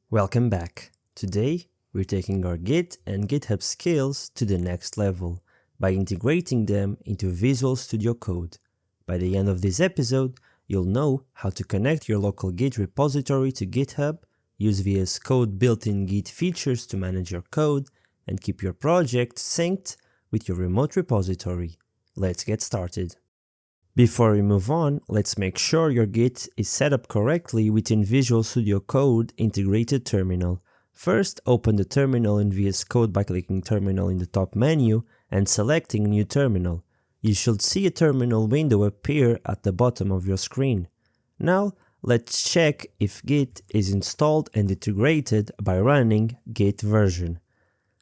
Welcome back. Today, we're taking our Git and GitHub skills to the next level by integrating them into Visual Studio Code. By the end of this episode, you'll know how to connect your local Git repository to GitHub, use VS Code built-in Git features to manage your code, and keep your project synced with your remote repository. Let's get started. Before we move on, let's make sure your Git is set up correctly within Visual Studio Code Integrated Terminal. First, open the terminal in VS Code by clicking Terminal in the top menu and selecting New Terminal. You should see a terminal window appear at the bottom of your screen. Now, let's check if Git is installed and integrated by running git version.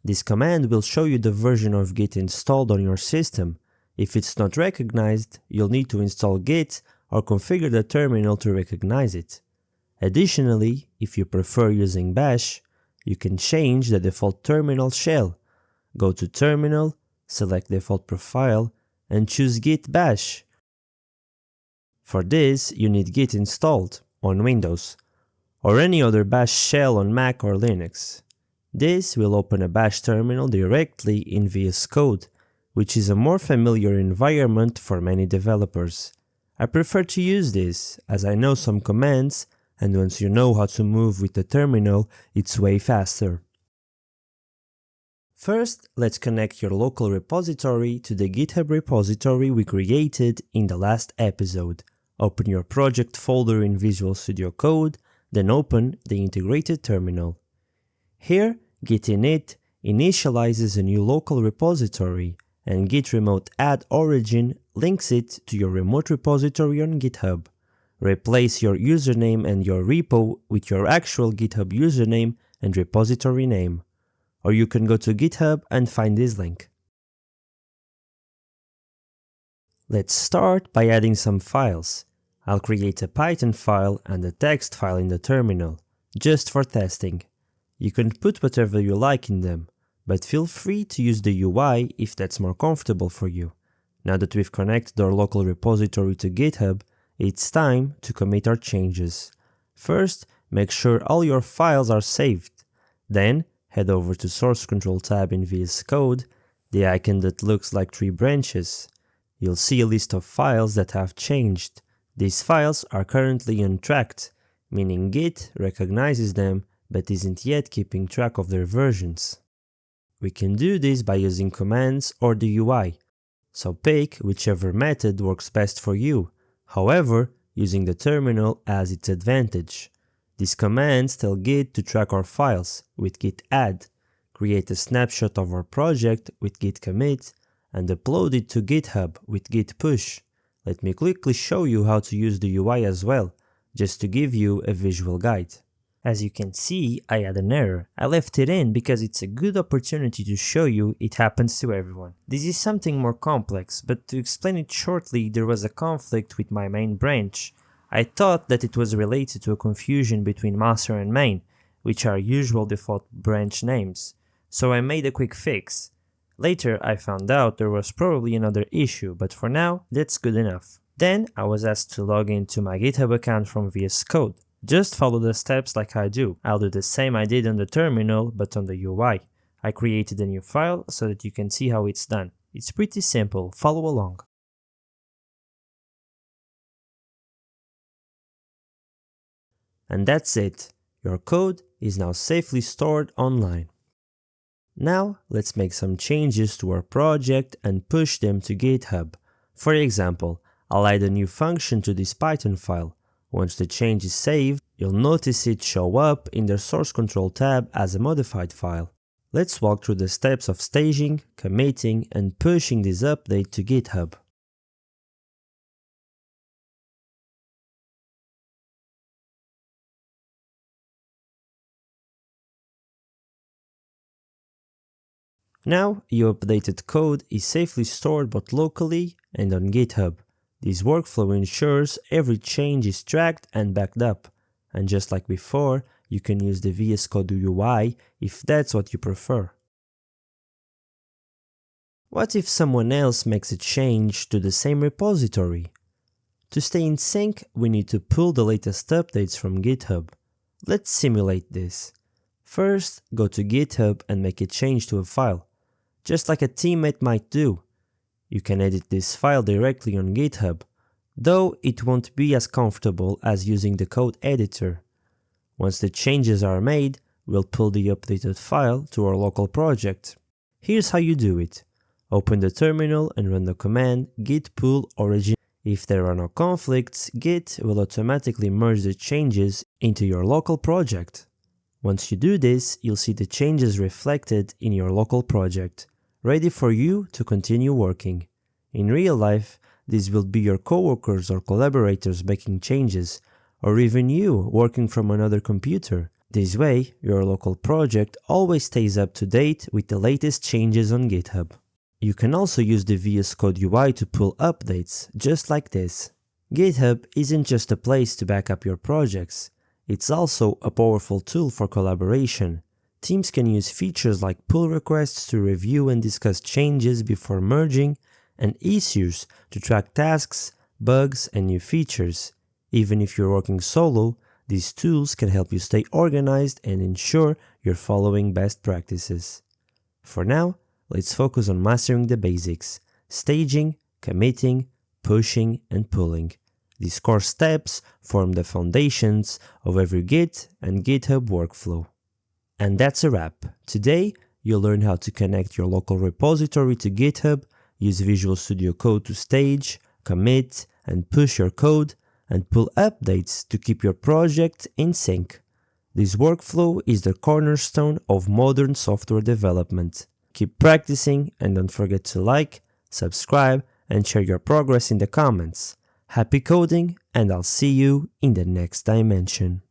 This command will show you the version of Git installed on your system. If it's not recognized, you'll need to install Git or configure the terminal to recognize it. Additionally, if you prefer using Bash, you can change the default terminal shell. Go to Terminal, select Default Profile, and choose Git Bash. For this, you need Git installed on Windows, or any other Bash shell on Mac or Linux. This will open a Bash terminal directly in VS Code, which is a more familiar environment for many developers. I prefer to use this, as I know some commands, and once you know how to move with the terminal, it's way faster. First, let's connect your local repository to the GitHub repository we created in the last episode. Open your project folder in Visual Studio Code, then open the integrated terminal. Here, Git init initializes a new local repository, and git remote add origin links it to your remote repository on GitHub. Replace your username and your repo with your actual GitHub username and repository name. Or you can go to GitHub and find this link. Let's start by adding some files. I'll create a Python file and a text file in the terminal, just for testing. You can put whatever you like in them, but feel free to use the UI if that's more comfortable for you. Now that we've connected our local repository to GitHub, it's time to commit our changes. First, make sure all your files are saved. Then, head over to Source Control tab in VS Code, the icon that looks like 3 branches. You'll see a list of files that have changed. These files are currently untracked, meaning Git recognizes them but isn't yet keeping track of their versions. We can do this by using commands or the UI, so pick whichever method works best for you. However, using the terminal has its advantage. These commands tell Git to track our files with git add, create a snapshot of our project with git commit, and upload it to GitHub with git push. Let me quickly show you how to use the UI as well, just to give you a visual guide. As you can see, I had an error. I left it in because it's a good opportunity to show you it happens to everyone. This is something more complex, but to explain it shortly, there was a conflict with my main branch. I thought that it was related to a confusion between master and main, which are usual default branch names, so I made a quick fix. Later I found out there was probably another issue, but for now, that's good enough. Then I was asked to log into my GitHub account from VS Code. Just follow the steps like I do. I'll do the same I did on the terminal, but on the UI. I created a new file so that you can see how it's done. It's pretty simple, follow along. And that's it. Your code is now safely stored online. Now, let's make some changes to our project and push them to GitHub. For example, I'll add a new function to this Python file. Once the change is saved, you'll notice it show up in the Source Control tab as a modified file. Let's walk through the steps of staging, committing, and pushing this update to GitHub. Now, your updated code is safely stored both locally and on GitHub. This workflow ensures every change is tracked and backed up, and just like before, you can use the VS Code UI if that's what you prefer. What if someone else makes a change to the same repository? To stay in sync, we need to pull the latest updates from GitHub. Let's simulate this. First, go to GitHub and make a change to a file, just like a teammate might do. You can edit this file directly on GitHub, though it won't be as comfortable as using the code editor. Once the changes are made, we'll pull the updated file to our local project. Here's how you do it. Open the terminal and run the command git pull origin. If there are no conflicts, Git will automatically merge the changes into your local project. Once you do this, you'll see the changes reflected in your local project, ready for you to continue working. In real life, these will be your coworkers or collaborators making changes, or even you working from another computer. This way, your local project always stays up to date with the latest changes on GitHub. You can also use the VS Code UI to pull updates, just like this. GitHub isn't just a place to back up your projects, it's also a powerful tool for collaboration. Teams can use features like pull requests to review and discuss changes before merging, and issues to track tasks, bugs, and new features. Even if you're working solo, these tools can help you stay organized and ensure you're following best practices. For now, let's focus on mastering the basics: staging, committing, pushing, and pulling. These core steps form the foundations of every Git and GitHub workflow. And that's a wrap. Today, you'll learn how to connect your local repository to GitHub, use Visual Studio Code to stage, commit, and push your code, and pull updates to keep your project in sync. This workflow is the cornerstone of modern software development. Keep practicing and don't forget to like, subscribe, and share your progress in the comments. Happy coding, and I'll see you in the next dimension.